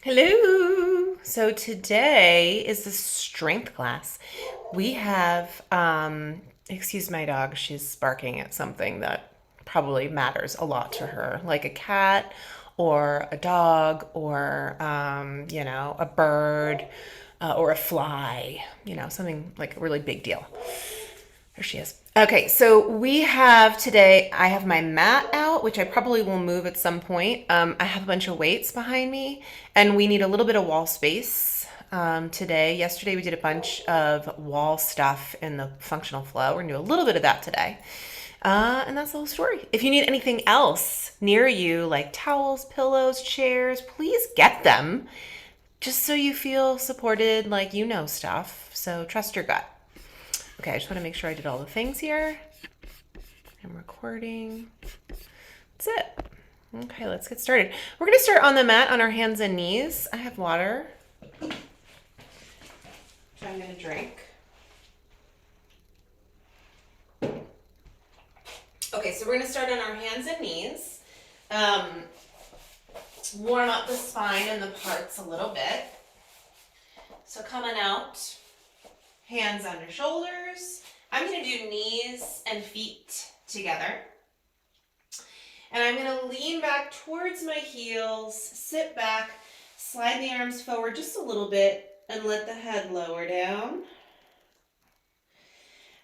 Hello. So today is the strength class. We have, excuse my dog, she's barking at something that probably matters a lot to her, like a cat or a dog or, a bird or a fly, something like a really big deal. There she is. Okay, so we have today, I have my mat out, which I probably will move at some point. I have a bunch of weights behind me, and we need a little bit of wall space today. Yesterday, we did a bunch of wall stuff in the functional flow. We're going to do a little bit of that today. And that's the whole story. If you need anything else near you, like towels, pillows, chairs, please get them just so you feel supported, like you know stuff. So trust your gut. Okay, I just want to make sure I did all the things here. I'm recording. That's it. Okay, let's get started. We're going to start on the mat on our hands and knees. I have water, which I'm going to drink. Okay, so we're going to start on our hands and knees. Warm up the spine and the parts a little bit. So coming out, hands under shoulders. I'm going to do knees and feet together. And I'm going to lean back towards my heels, sit back, slide the arms forward just a little bit, and let the head lower down.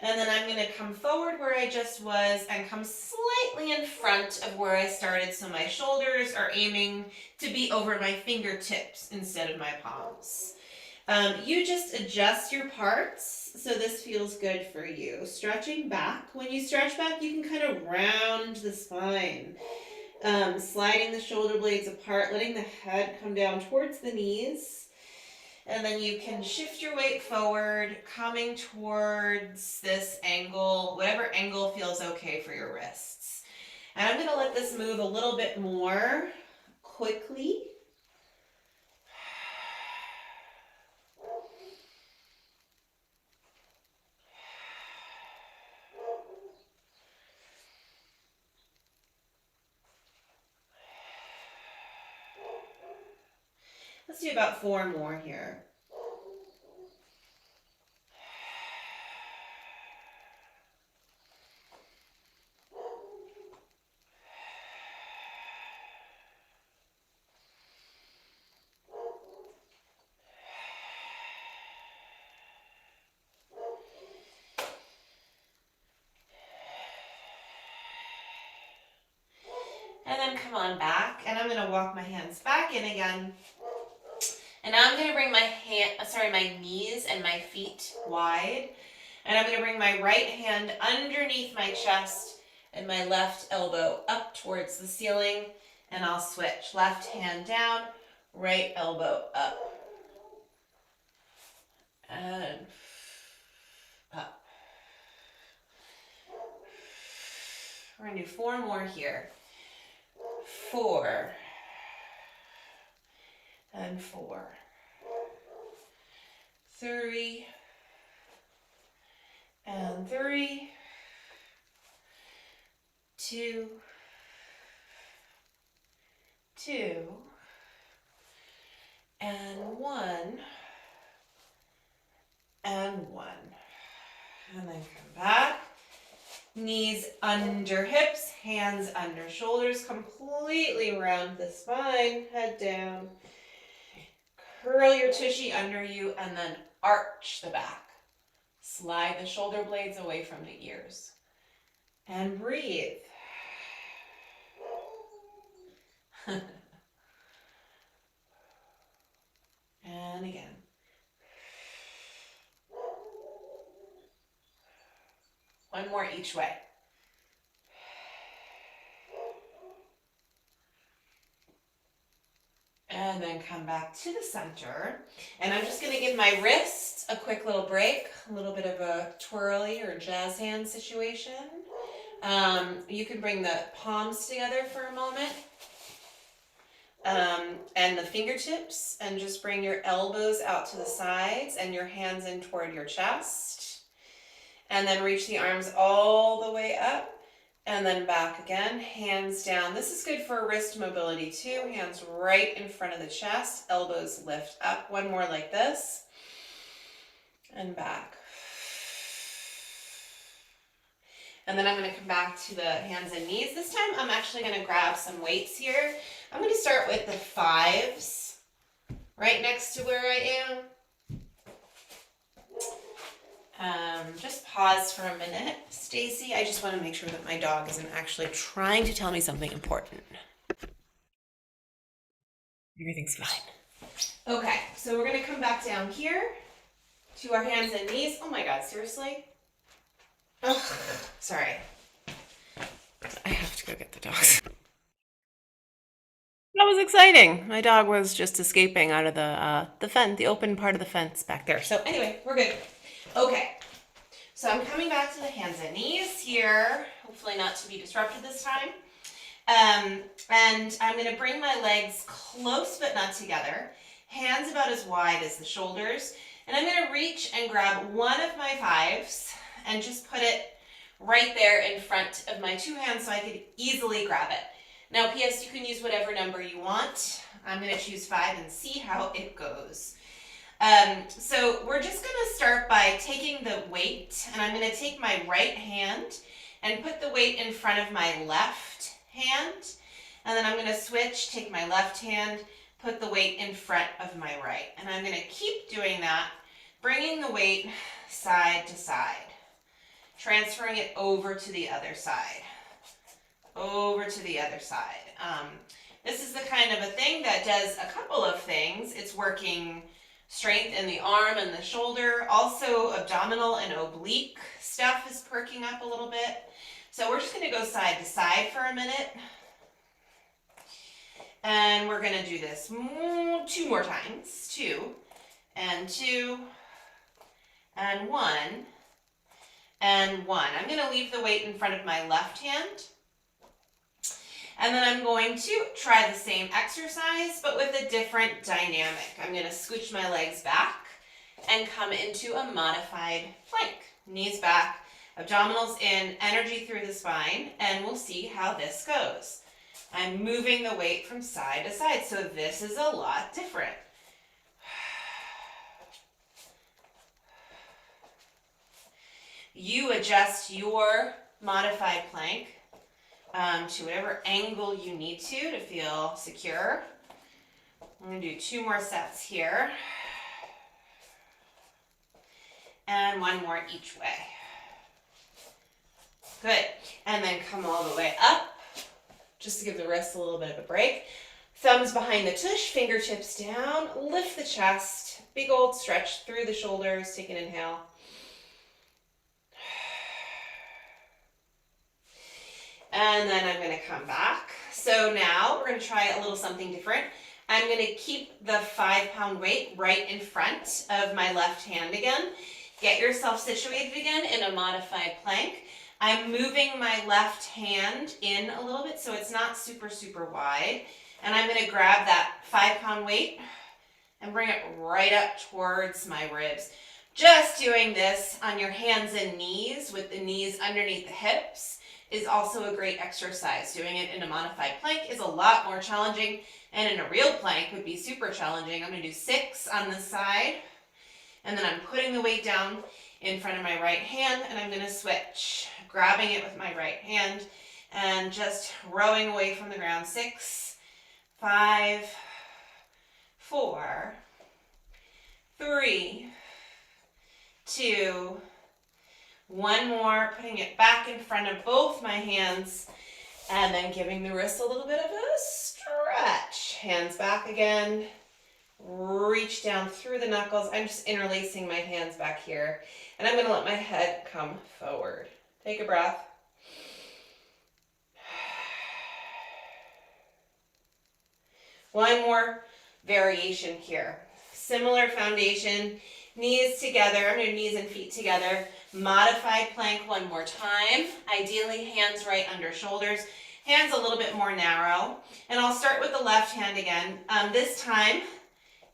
And then I'm going to come forward where I just was and come slightly in front of where I started, so my shoulders are aiming to be over my fingertips instead of my palms. You just adjust your parts so this feels good for you. Stretching back. When you stretch back, you can kind of round the spine. Sliding the shoulder blades apart, letting the head come down towards the knees. And then you can shift your weight forward, coming towards this angle, whatever angle feels okay for your wrists. And I'm going to let this move a little bit more quickly. Let's do about 4 more here. And then come on back, and I'm going to walk my hands back in again. And now I'm going to bring my knees and my feet wide. And I'm going to bring my right hand underneath my chest and my left elbow up towards the ceiling. And I'll switch. Left hand down, right elbow up. And up. We're going to do 4 more here. 4. And 4. 3. And 3. 2. 2. And 1. And 1. And then come back. Knees under hips, hands under shoulders, completely round the spine, head down. Curl your tushy under you and then arch the back. Slide the shoulder blades away from the ears. And breathe. And again. One more each way. And then come back to the center. And I'm just going to give my wrists a quick little break, a little bit of a twirly or jazz hand situation. You can bring the palms together for a moment. And the fingertips, and just bring your elbows out to the sides and your hands in toward your chest. And then reach the arms all the way up. And then back again, hands down. This is good for wrist mobility too. Hands right in front of the chest, elbows lift up. One more like this. And back. And then I'm going to come back to the hands and knees. This time I'm actually going to grab some weights here. I'm going to start with the fives right next to where I am. Just pause for a minute. Stacy, I just want to make sure that my dog isn't actually trying to tell me something important. Everything's fine. Okay, so we're going to come back down here to our hands and knees. Oh my God, seriously? Oh, sorry. I have to go get the dogs. That was exciting. My dog was just escaping out of the fence, the open part of the fence back there. So anyway, we're good. Okay. So I'm coming back to the hands and knees here, hopefully not to be disrupted this time. And I'm going to bring my legs close but not together, hands about as wide as the shoulders, and I'm going to reach and grab one of my fives and just put it right there in front of my two hands so I could easily grab it. Now, P.S., you can use whatever number you want. I'm going to choose 5 and see how it goes. So we're just going to start by taking the weight, and I'm going to take my right hand and put the weight in front of my left hand, and then I'm going to switch, take my left hand, put the weight in front of my right, and I'm going to keep doing that, bringing the weight side to side, transferring it over to the other side, over to the other side. This is the kind of a thing that does a couple of things. It's working strength in the arm and the shoulder. Also, abdominal and oblique stuff is perking up a little bit. So we're just going to go side to side for a minute. And we're going to do this 2 more times. 2 and 2 and 1 and 1. I'm going to leave the weight in front of my left hand. And then I'm going to try the same exercise, but with a different dynamic. I'm going to scooch my legs back and come into a modified plank. Knees back, abdominals in, energy through the spine, and we'll see how this goes. I'm moving the weight from side to side, so this is a lot different. You adjust your modified plank to whatever angle you need to feel secure. I'm going to do 2 more sets here. And 1 more each way. Good. And then come all the way up, just to give the wrists a little bit of a break. Thumbs behind the tush, fingertips down, lift the chest, big old stretch through the shoulders, take an inhale. And then I'm going to come back. So now we're going to try a little something different. I'm going to keep the 5-pound weight right in front of my left hand again. Get yourself situated again in a modified plank. I'm moving my left hand in a little bit so it's not super, super wide. And I'm going to grab that 5-pound weight and bring it right up towards my ribs. Just doing this on your hands and knees with the knees underneath the hips is also a great exercise. Doing it in a modified plank is a lot more challenging, and in a real plank would be super challenging. I'm going to do 6 on this side, and then I'm putting the weight down in front of my right hand, and I'm going to switch, grabbing it with my right hand and just rowing away from the ground. 6, 5, 4, 3, 2, 1 more, putting it back in front of both my hands and then giving the wrists a little bit of a stretch. Hands back again, reach down through the knuckles. I'm just interlacing my hands back here, and I'm going to let my head come forward. Take a breath. One more variation here. Similar foundation, knees together. I'm going to do knees and feet together. Modified plank 1 more time. Ideally, hands right under shoulders. Hands a little bit more narrow. And I'll start with the left hand again. This time,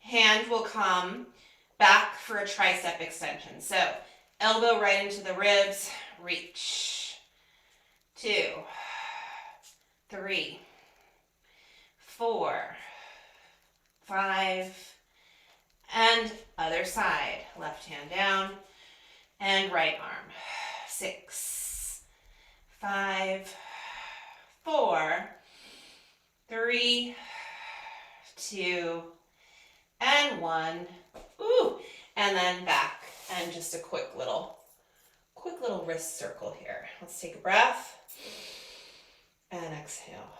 hand will come back for a tricep extension. So, elbow right into the ribs, reach. 2, 3, 4, 5, and other side. Left hand down and right arm. 6, 5, 4, 3, 2, and 1. Ooh, and then back, and just a quick little wrist circle here. Let's take a breath and exhale.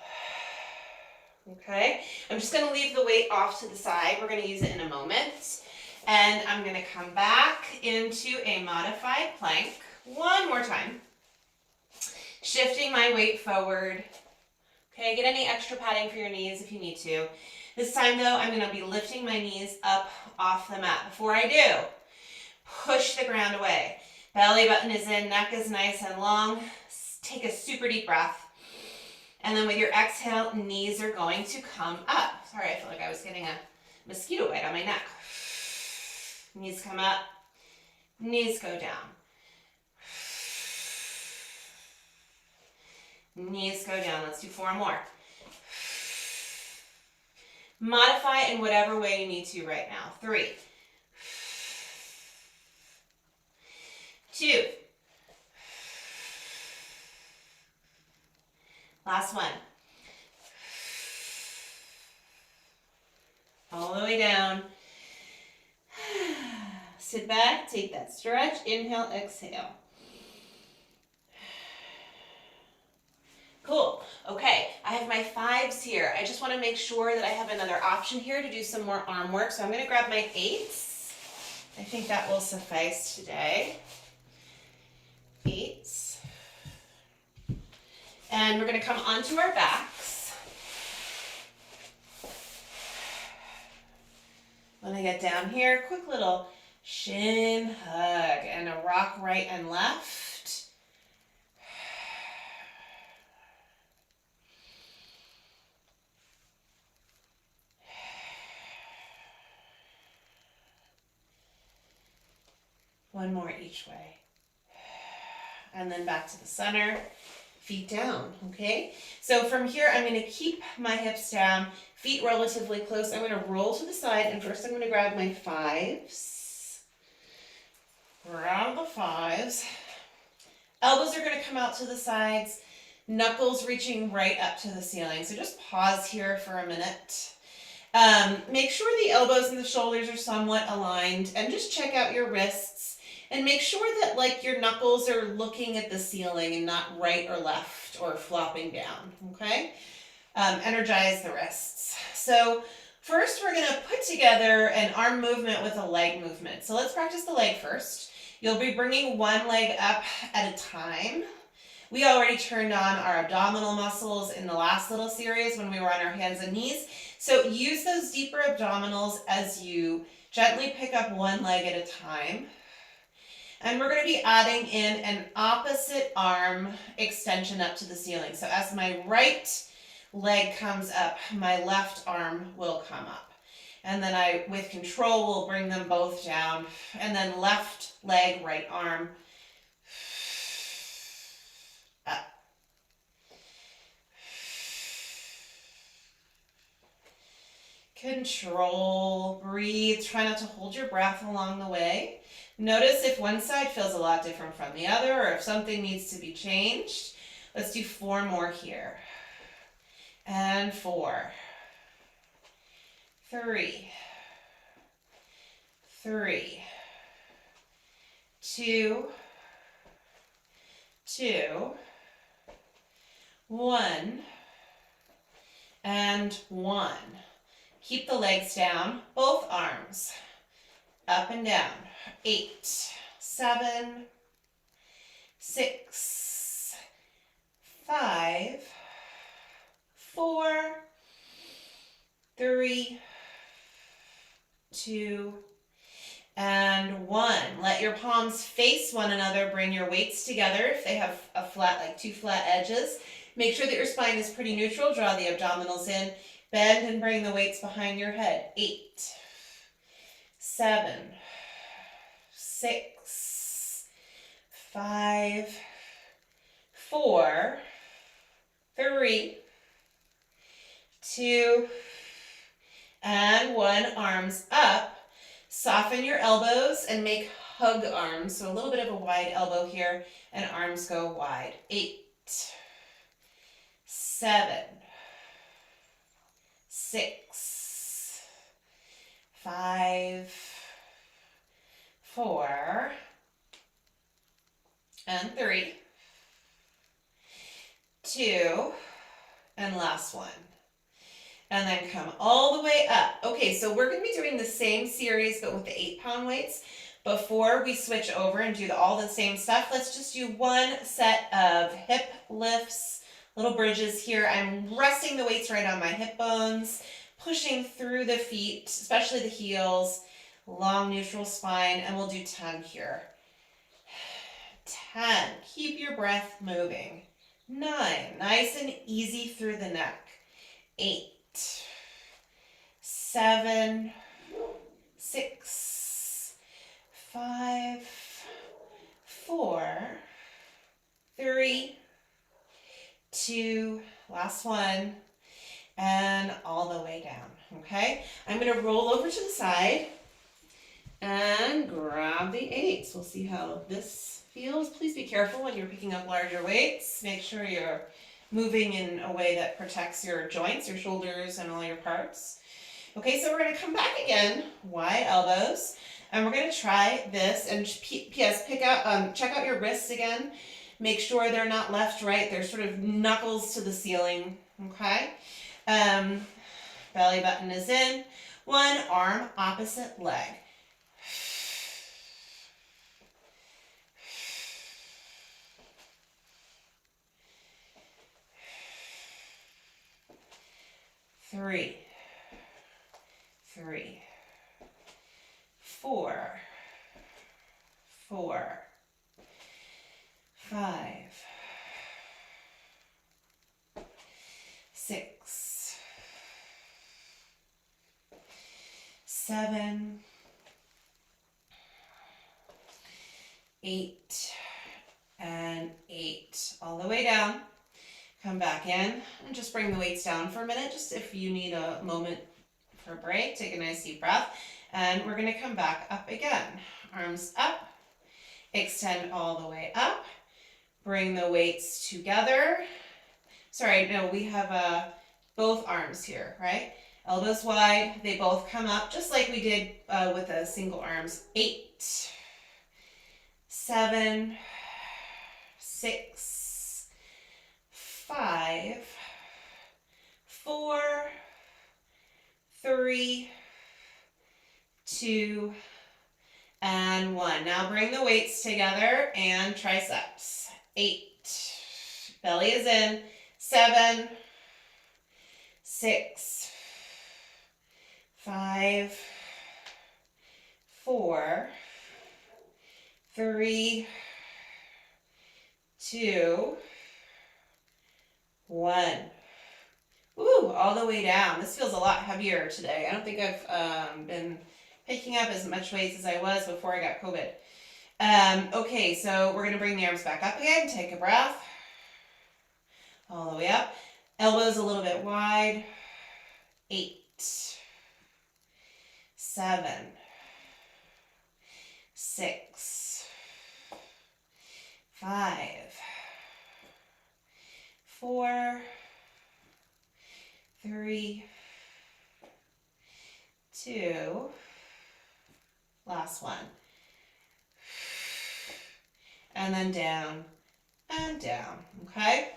Okay, I'm just going to leave the weight off to the side. We're going to use it in a moment. And I'm going to come back into a modified plank one more time. Shifting my weight forward. Okay, get any extra padding for your knees if you need to. This time though, I'm going to be lifting my knees up off the mat. Before I do, push the ground away. Belly button is in, neck is nice and long. Take a super deep breath. And then with your exhale, knees are going to come up. Sorry, I feel like I was getting a mosquito bite on my neck. Knees come up, knees go down. Knees go down. Let's do 4 more. Modify in whatever way you need to right now. 3, 2. Last one. All the way down. Sit back, take that stretch. Inhale, exhale. Cool. Okay, I have my 5s here. I just want to make sure that I have another option here to do some more arm work. So I'm going to grab my 8s. I think that will suffice today. 8s. And we're going to come onto our backs. When I get down here, quick little shin hug and a rock right and left. One more each way. And then back to the center. Feet down, okay? So from here, I'm going to keep my hips down, feet relatively close. I'm going to roll to the side, and first I'm going to grab my 5s. Grab the 5s. Elbows are going to come out to the sides, knuckles reaching right up to the ceiling. So just pause here for a minute. Make sure the elbows and the shoulders are somewhat aligned, and just check out your wrists. And make sure that like your knuckles are looking at the ceiling and not right or left or flopping down, okay? Energize the wrists. So first we're gonna put together an arm movement with a leg movement. So let's practice the leg first. You'll be bringing one leg up at a time. We already turned on our abdominal muscles in the last little series when we were on our hands and knees. So use those deeper abdominals as you gently pick up one leg at a time. And we're going to be adding in an opposite arm extension up to the ceiling. So as my right leg comes up, my left arm will come up. And then I, with control, will bring them both down. And then left leg, right arm, up. Control, breathe, try not to hold your breath along the way. Notice if one side feels a lot different from the other or if something needs to be changed. Let's do 4 more here. And 4, 3, 3, 2, 2, 1, and 1. Keep the legs down, both arms, up and down. 8, 7, 6, 5, 4, 3, 2, and 1. Let your palms face one another. Bring your weights together if they have a flat, like 2 flat edges. Make sure that your spine is pretty neutral. Draw the abdominals in. Bend and bring the weights behind your head. 8, 7, 6, 5, 4, 3, 2, and 1. Arms up. Soften your elbows and make hug arms. So a little bit of a wide elbow here, and arms go wide. 8, 7, 6, 5, 4, and 3, 2, and last one. And then come all the way up. Okay, so we're going to be doing the same series, but with the 8-pound weights. Before we switch over and do all the same stuff, let's just do one set of hip lifts, little bridges here. I'm resting the weights right on my hip bones, pushing through the feet, especially the heels, long neutral spine, and we'll do 10 here. 10, keep your breath moving. 9, nice and easy through the neck. 8, 7, 6, 5, 4, 3, 2, last one, and all the way down, okay? I'm gonna roll over to the side and grab the 8s. We'll see how this feels. Please be careful when you're picking up larger weights. Make sure you're moving in a way that protects your joints, your shoulders, and all your parts. Okay, so we're gonna come back again, wide elbows, and we're gonna try this, and P.S. check out your wrists again. Make sure they're not left, right, they're sort of knuckles to the ceiling, okay? Belly button is in, one arm, opposite leg. Three, 4, 5, 6, 7, 8, and 8. All the way down. Come back in and just bring the weights down for a minute, just if you need a moment for a break. Take a nice deep breath. And we're going to come back up again. Arms up. Extend all the way up. Bring the weights together. Sorry, no, we have both arms here, right? Elbows wide. They both come up just like we did with the single arms. 8, 7, 6, 5, 4, 3, 2, and 1. Now bring the weights together and triceps. 8, belly is in. 7, 6, 5, 4, 3, 2, 1. Ooh, all the way down. This feels a lot heavier today. I don't think I've been picking up as much weights as I was before I got COVID. Okay, so we're going to bring the arms back up again. Take a breath. All the way up. Elbows a little bit wide. 8, 7, 6, 5, 4, 3, 2, last one. And then down and down, okay?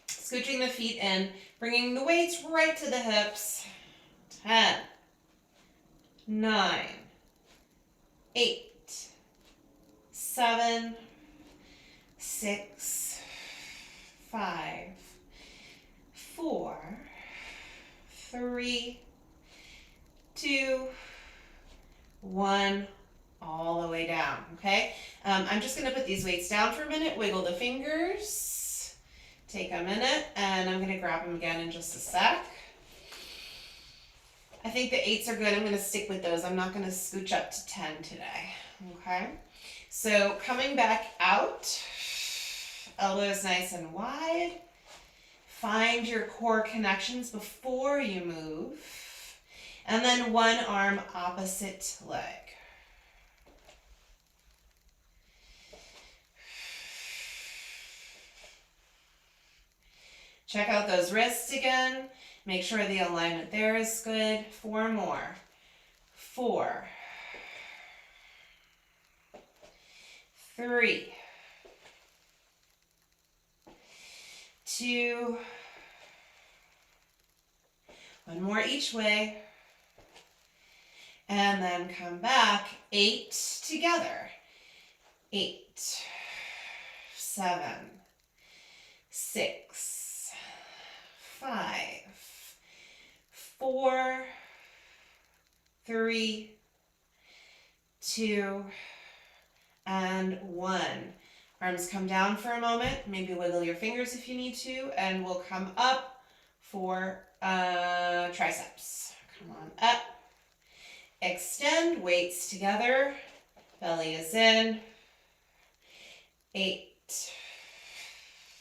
Scooching the feet in, bringing the weights right to the hips. 10, 9, 8, 7, 6, 5, 4, 3, 2, 1, all the way down, okay? I'm just going to put these weights down for a minute, wiggle the fingers, take a minute, and I'm going to grab them again in just a sec. I think the 8s are good. I'm going to stick with those. I'm not going to scooch up to 10 today, okay? So coming back out Elbows nice and wide. Find your core connections before you move. And then one arm opposite leg. Check out those wrists again. Make sure the alignment there is good. 4 more. 4, 3, 2, one more each way. And then come back, 8 together. 8, 7, 6, 5, 4, 3, 2, and 1. Arms come down for a moment. Maybe wiggle your fingers if you need to, and we'll come up for triceps. Come on up. Extend, weights together. Belly is in. 8,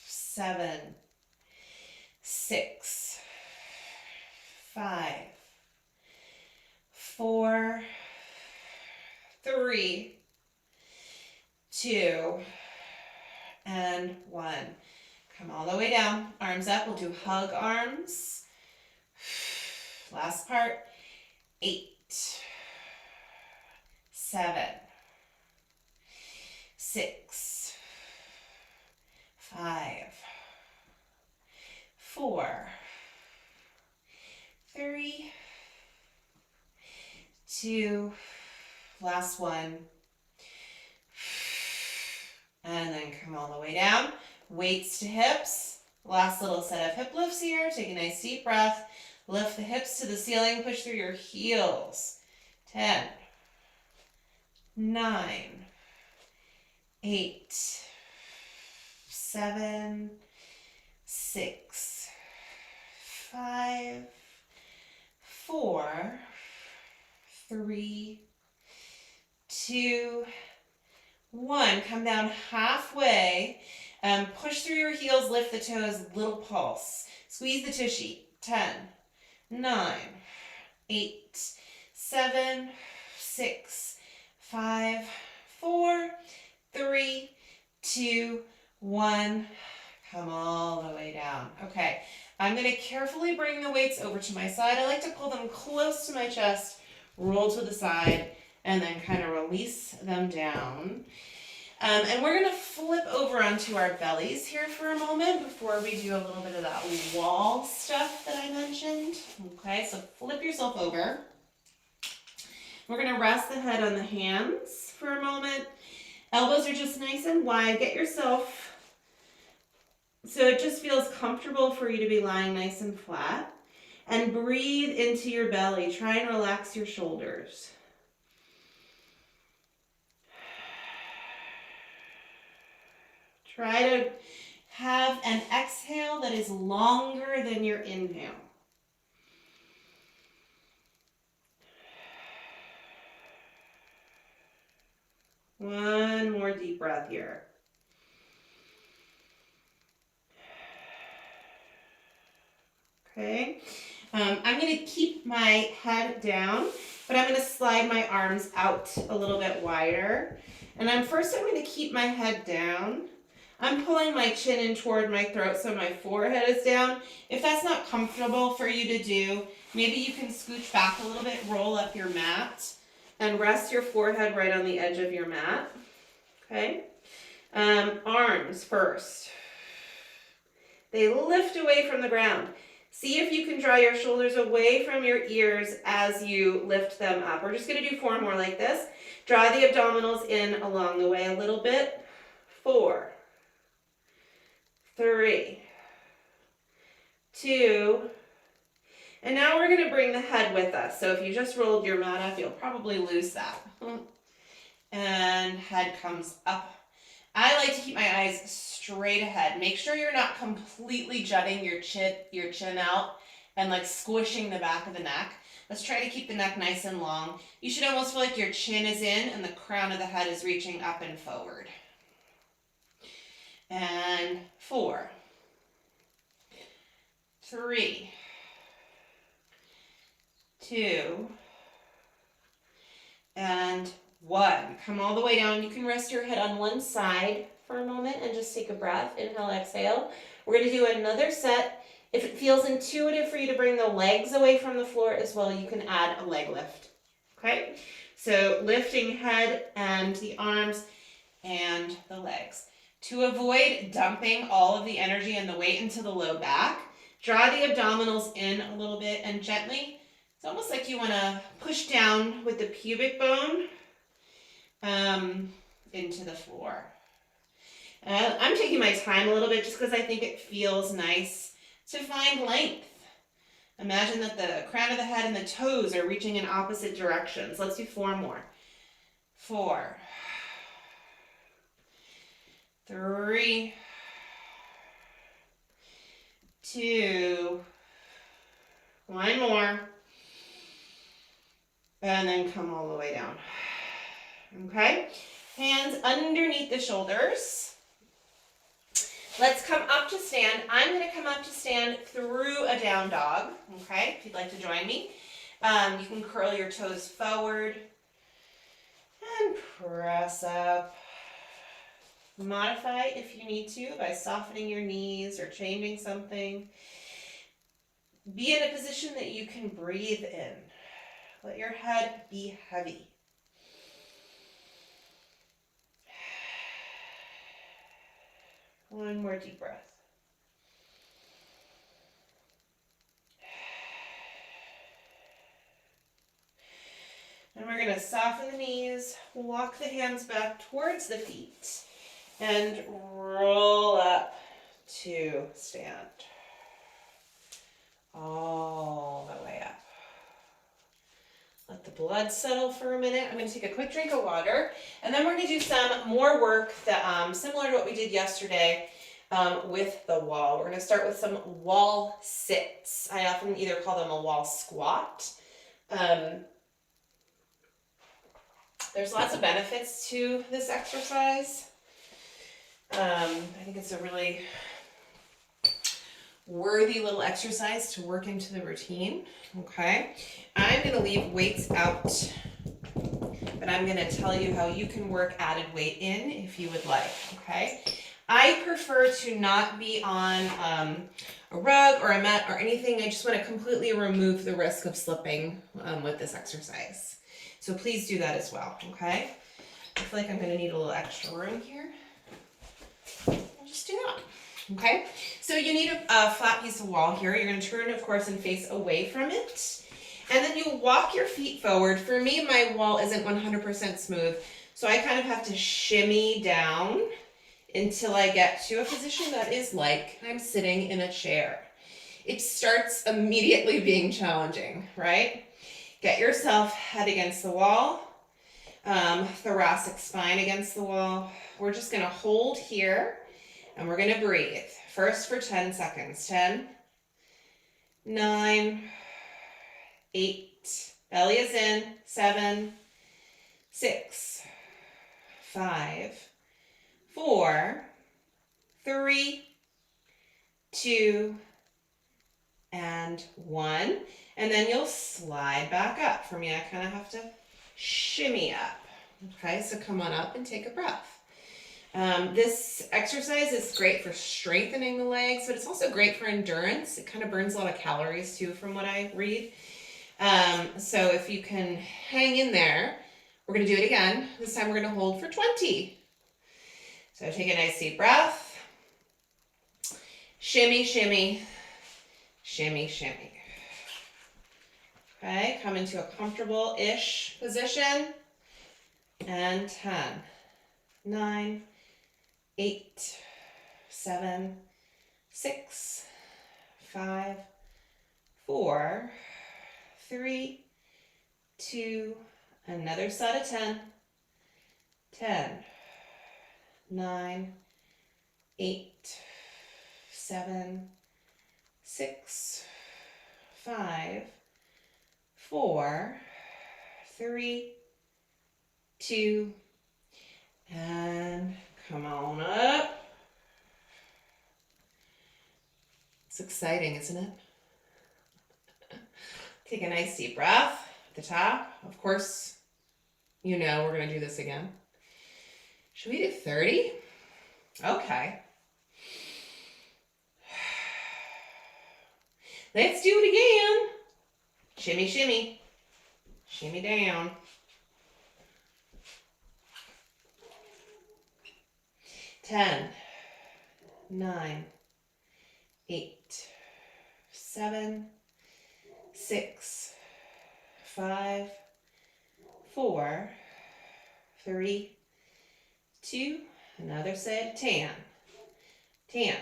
7, 6, 5, 4, 3, 2, and 1. Come all the way down. Arms up. We'll do hug arms. Last part. 8, 7, 6, 5, 4, 3, 2, last one. And then come all the way down. Weights to hips. Last little set of hip lifts here. Take a nice deep breath. Lift the hips to the ceiling. Push through your heels. 10, 9, 8, 7, 6, 5, 4, 3, 2, 1. Come down halfway. Push through your heels, lift the toes, little pulse. Squeeze the tushy. 10, 9, 8, 7, 6, 5, 4, 3, 2, 1. Come all the way down. Okay, I'm going to carefully bring the weights over to my side. I like to pull them close to my chest, roll to the side, and then kind of release them down. And we're going to flip over onto our bellies here for a moment before we do a little bit of that wall stuff that I mentioned. Okay, so flip yourself over. We're going to rest the head on the hands for a moment. Elbows are just nice and wide. Get yourself so it just feels comfortable for you to be lying nice and flat. And breathe into your belly. Try and relax your shoulders. Try to have an exhale that is longer than your inhale. One more deep breath here. Okay. I'm going to keep my head down, but I'm going to slide my arms out a little bit wider. And I'm going to keep my head down. I'm pulling my chin in toward my throat so my forehead is down. If that's not comfortable for you to do, maybe you can scooch back a little bit, roll up your mat, and rest your forehead right on the edge of your mat. Okay? Arms first. They lift away from the ground. See if you can draw your shoulders away from your ears as you lift them up. We're just going to do 4 more like this. Draw the abdominals in along the way a little bit. 4, 3, 2, and now we're going to bring the head with us. So if you just rolled your mat up, you'll probably lose that. And head comes up. I like to keep my eyes straight ahead. Make sure you're not completely jutting your chin out and like squishing the back of the neck. Let's try to keep the neck nice and long. You should almost feel like your chin is in and the crown of the head is reaching up and forward. and 4, 3, 2, and 1. Come all the way down. You can rest your head on one side for a moment and just take a breath. Inhale, exhale. We're going to do another set. If it feels intuitive for you to bring the legs away from the floor as well, you can add a leg lift. Okay? So lifting head and the arms and the legs. To avoid dumping all of the energy and the weight into the low back, draw the abdominals in a little bit and gently, it's almost like you want to push down with the pubic bone into the floor. I'm taking my time a little bit just because I think it feels nice to find length. Imagine that the crown of the head and the toes are reaching in opposite directions. Let's do 4 more. 4, 3, 2, 1 more, and then come all the way down. Okay, hands underneath the shoulders. Let's come up to stand. I'm going to come up to stand through a down dog. Okay, if you'd like to join me, you can curl your toes forward and press up. Modify if you need to by softening your knees or changing something. Be in a position that you can breathe in. Let your head be heavy. One more deep breath. And we're going to soften the knees, walk the hands back towards the feet, and roll up to stand. All the way up. Let the blood settle for a minute. I'm going to take a quick drink of water, and then we're going to do some more work that similar to what we did yesterday with the wall. We're going to start with some wall sits. I often either call them a wall squat. There's lots of benefits to this exercise. I think it's a really worthy little exercise to work into the routine. Okay, I'm going to leave weights out, but I'm going to tell you how you can work added weight in if you would like. Okay, I prefer to not be on a rug or a mat or anything. I just want to completely remove the risk of slipping with this exercise. So please do that as well. Okay, I feel like I'm going to need a little extra room here. I'll just do that. Okay, so you need a flat piece of wall here. You're going to turn, of course, and face away from it. And then you walk your feet forward. For me, my wall isn't 100% smooth, so I kind of have to shimmy down until I get to a position that is like I'm sitting in a chair. It starts immediately being challenging, right? Get yourself head against the wall, thoracic spine against the wall. We're just going to hold here. And we're going to breathe. First for 10 seconds. 10, 9, 8, belly is in, 7, 6, 5, 4, 3, 2, and 1. And then you'll slide back up. For me, I kind of have to shimmy up. Okay, so come on up and take a breath. This exercise is great for strengthening the legs, but it's also great for endurance. It kind of burns a lot of calories too, from what I read. So if you can hang in there, we're going to do it again. This time we're going to hold for 20. So take a nice deep breath. Shimmy, shimmy, shimmy, shimmy. Okay, come into a comfortable-ish position. And 10, 9, 8, 7, 6, 5, 4, 3, 2, another set of 10, 10, 9, 8, 7, 6, 5, 4, 3, 2, and come on up. It's exciting, isn't it? Take a nice deep breath at the top. Of course, you know we're going to do this again. Should we do 30? Okay. Let's do it again. Shimmy, shimmy. Shimmy down. 10, 9, 8, 7, 6, 5, 4, 3, 2, another side, 10, 10,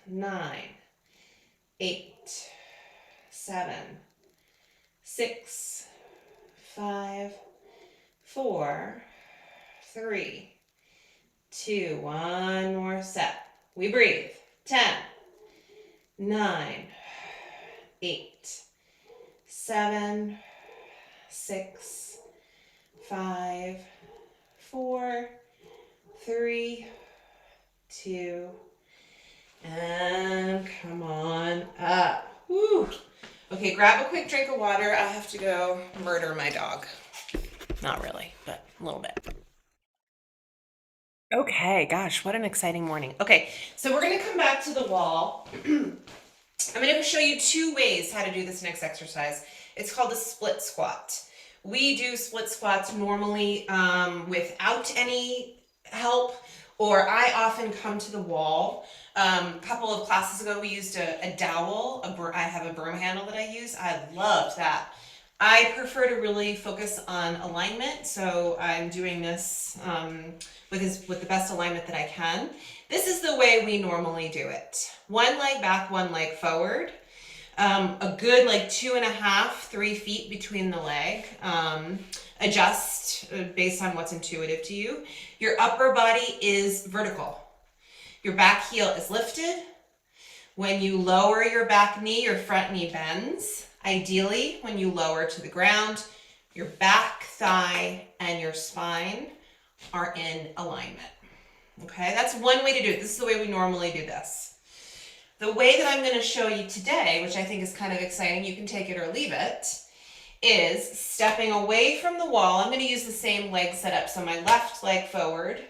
9, 8, 7, 6, 5, 4, 3, 2, one more set. We breathe. 10, 9, 8, 7, 6, 5, 4, 3, 2, and come on up. Woo. Okay, grab a quick drink of water. I have to go murder my dog. Not really, but a little bit. Okay, gosh, what an exciting morning. Okay, so we're gonna come back to the wall. I'm gonna show you 2 ways how to do this next exercise. It's called the split squat. We do split squats normally without any help, or I often come to the wall. A couple of classes ago, we used a dowel. I have a broom handle that I use. I loved that. I prefer to really focus on alignment, so I'm doing this with the best alignment that I can. This is the way we normally do it. 1 leg back, 1 leg forward. A good like 2.5, 3 feet between the leg. Adjust based on what's intuitive to you. Your upper body is vertical. Your back heel is lifted. When you lower your back knee, your front knee bends. Ideally, when you lower to the ground, your back thigh and your spine are in alignment. Okay, that's one way to do it. This is the way we normally do this. The way that I'm going to show you today, which I think is kind of exciting, you can take it or leave it, is stepping away from the wall. I'm going to use the same leg setup. So my left leg forward,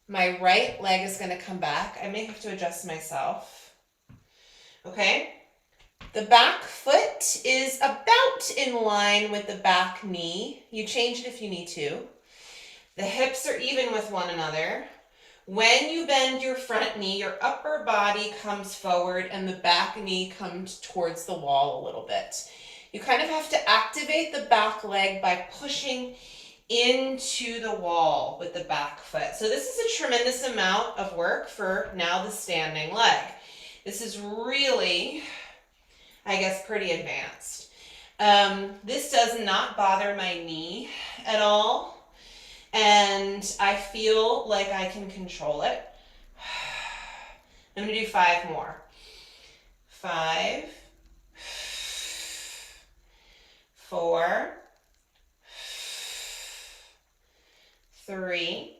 my right leg is going to come back. I may have to adjust myself. Okay. The back foot is about in line with the back knee. You change it if you need to. The hips are even with one another. When you bend your front knee, your upper body comes forward and the back knee comes towards the wall a little bit. You kind of have to activate the back leg by pushing into the wall with the back foot. So this is a tremendous amount of work for now the standing leg. This is really, I guess, pretty advanced. This does not bother my knee at all. And I feel like I can control it. I'm going to do 5 more. 5, 4, 3.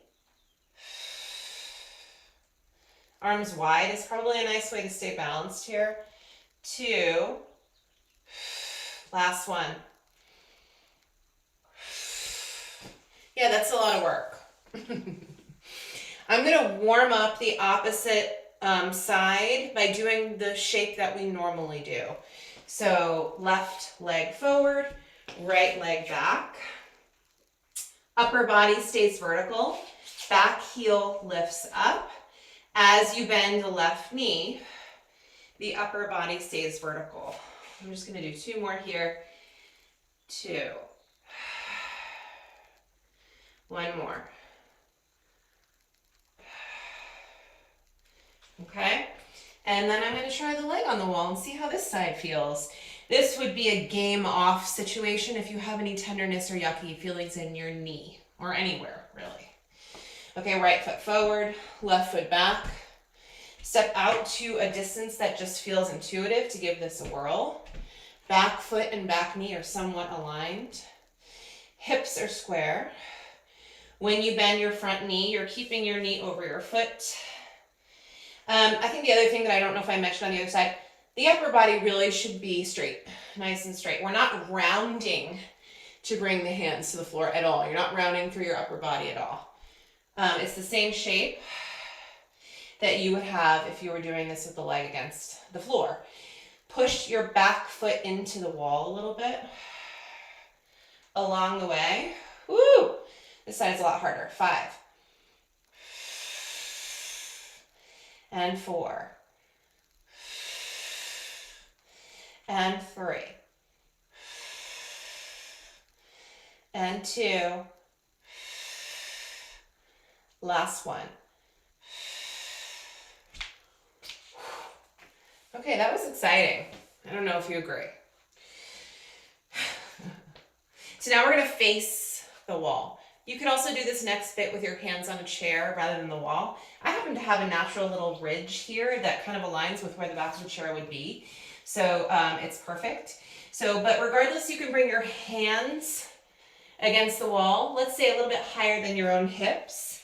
Arms wide is probably a nice way to stay balanced here. 2. Last one. Yeah, that's a lot of work. I'm going to warm up the opposite side by doing the shape that we normally do. So left leg forward, right leg back. Upper body stays vertical. Back heel lifts up. As you bend the left knee, the upper body stays vertical. I'm just going to do 2 more here. 2. 1 more. Okay, and then I'm going to try the leg on the wall and see how this side feels. This would be a game off situation if you have any tenderness or yucky feelings in your knee or anywhere really. Okay, right foot forward, left foot back. Step out to a distance that just feels intuitive to give this a whirl. Back foot and back knee are somewhat aligned. Hips are square. When you bend your front knee, you're keeping your knee over your foot. I think the other thing that I don't know if I mentioned on the other side, the upper body really should be straight, nice and straight. We're not rounding to bring the hands to the floor at all. You're not rounding through your upper body at all. It's the same shape that you would have if you were doing this with the leg against the floor. Push your back foot into the wall a little bit along the way. Woo! This side's a lot harder. 5. And 4. And 3. And 2. Last one. Okay, that was exciting. I don't know if you agree. So now we're going to face the wall. You could also do this next bit with your hands on a chair rather than the wall. I happen to have a natural little ridge here that kind of aligns with where the back of the chair would be. So it's perfect. So, but regardless, you can bring your hands against the wall, let's say a little bit higher than your own hips,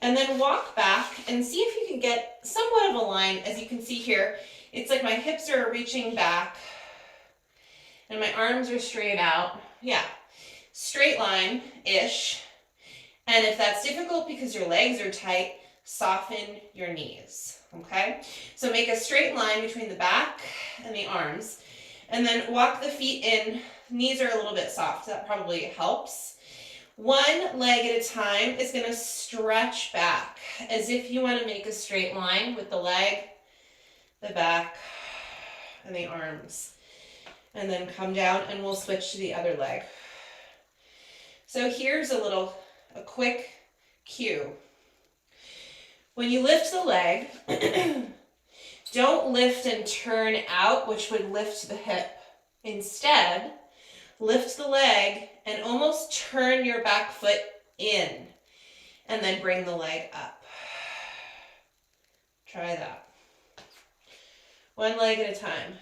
and then walk back and see if you can get somewhat of a line. As you can see here, it's like my hips are reaching back and my arms are straight out. Yeah, straight line-ish. And if that's difficult because your legs are tight, soften your knees, okay? So make a straight line between the back and the arms, and then walk the feet in. Knees are a little bit soft, that probably helps. One leg at a time is gonna stretch back as if you wanna make a straight line with the leg, the back, and the arms. And then come down and we'll switch to the other leg. So here's a quick cue. When you lift the leg, don't lift and turn out, which would lift the hip. Instead, lift the leg and almost turn your back foot in, and then bring the leg up. Try that. One leg at a time.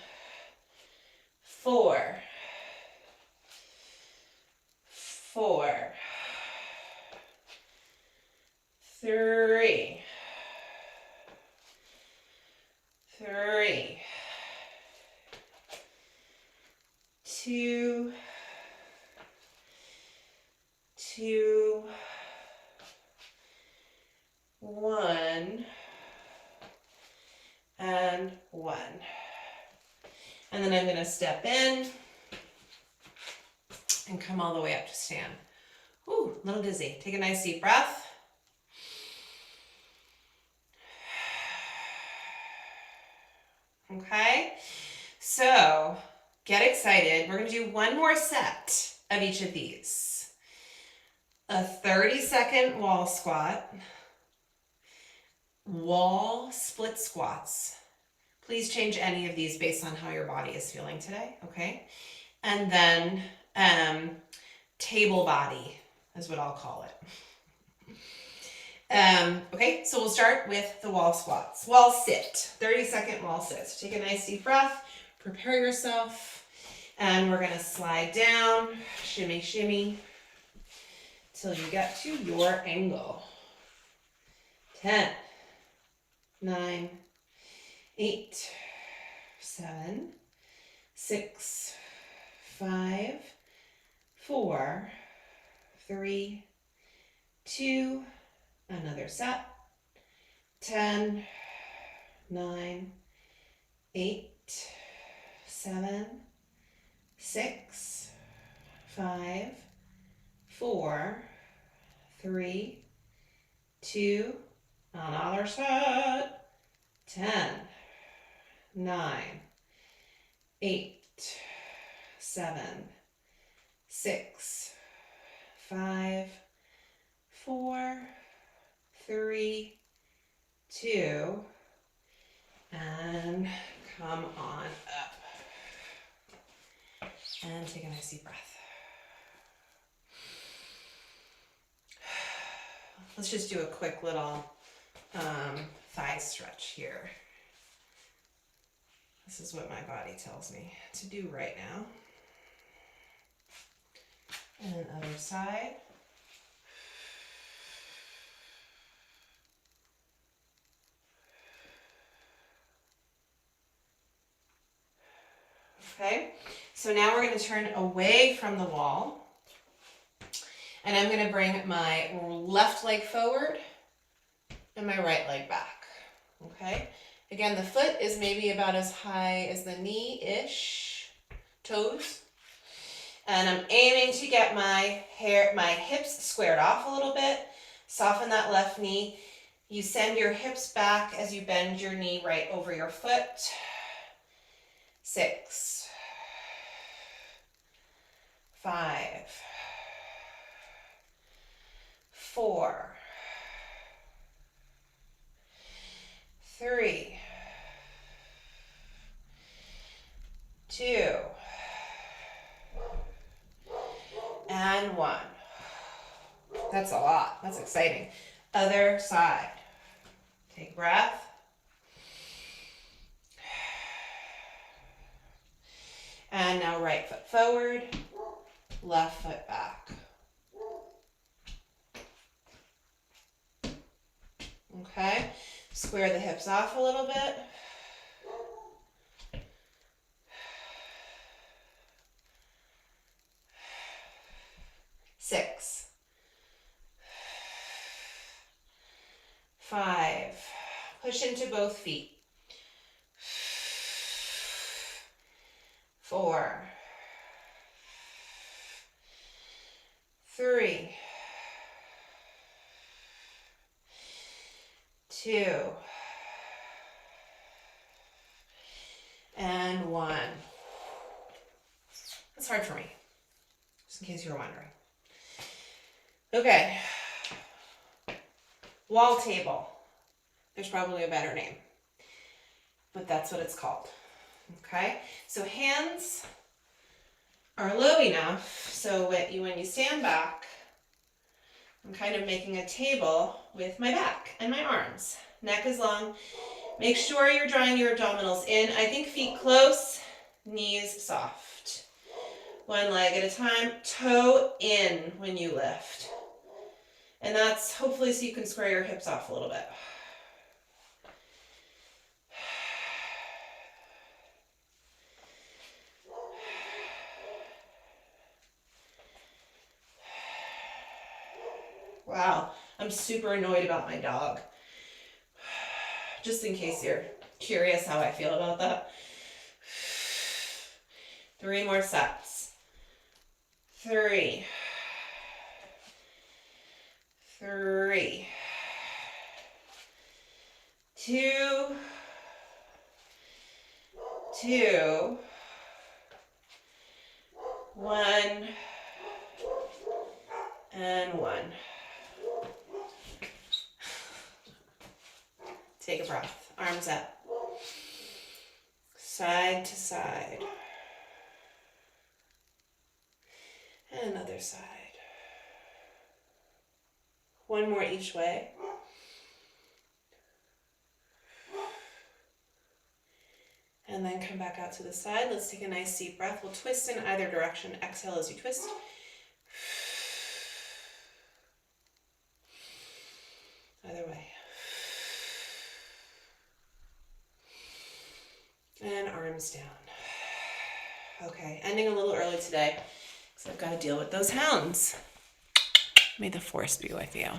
4. 4. 3. 3. 2. 2. 1. And 1. And then I'm going to step in and come all the way up to stand. Ooh, a little dizzy. Take a nice deep breath. Okay, so get excited. We're going to do one more set of each of these. A 30-second wall squat, wall split squats. Please change any of these based on how your body is feeling today, okay? And then table body is what I'll call it. Okay, so we'll start with the wall squats. Wall sit, 30-second wall sit. So take a nice deep breath, prepare yourself, and we're gonna slide down, shimmy, shimmy, till you get to your angle. 10, 9, 8, 7, 6, 5, 4, 3, 2, another set. 10, 9, 8, 7, 6, 5, 4, 3, 2, another set. 10, 9, 8, 7, 6, 5, 4, 3, 2, and come on up. And take a nice deep breath. Let's just do a quick little thigh stretch here. This is what my body tells me to do right now. And then other side. Okay, so now we're going to turn away from the wall, and I'm going to bring my left leg forward and my right leg back. Okay, again, the foot is maybe about as high as the knee-ish, toes. And I'm aiming to get my hips squared off a little bit. Soften that left knee. You send your hips back as you bend your knee right over your foot. 6, 5, 4, 3, 2, and 1. That's a lot. That's exciting. Other side. Take breath. And now right foot forward, left foot back. Okay, square the hips off a little bit. Six, 5, push into both feet. 4, 3, 2, and 1. That's hard for me, just in case you were wondering. Okay, wall table. There's probably a better name, but that's what it's called. Okay, so hands are low enough so when you stand back, I'm kind of making a table with my back and my arms. Neck is long. Make sure you're drawing your abdominals in. I think feet close, knees soft. One leg at a time, toe in when you lift. And that's hopefully so you can square your hips off a little bit. Wow, I'm super annoyed about my dog. Just in case you're curious how I feel about that. 3 more sets. 3, 3, 2, 2, 1, and 1. Take a breath. Arms up. Side to side. And another side. One more each way. And then come back out to the side. Let's take a nice deep breath. We'll twist in either direction. Exhale as you twist. Either way. And arms down. Okay, ending a little early today because I've got to deal with those hounds. May the force be with you.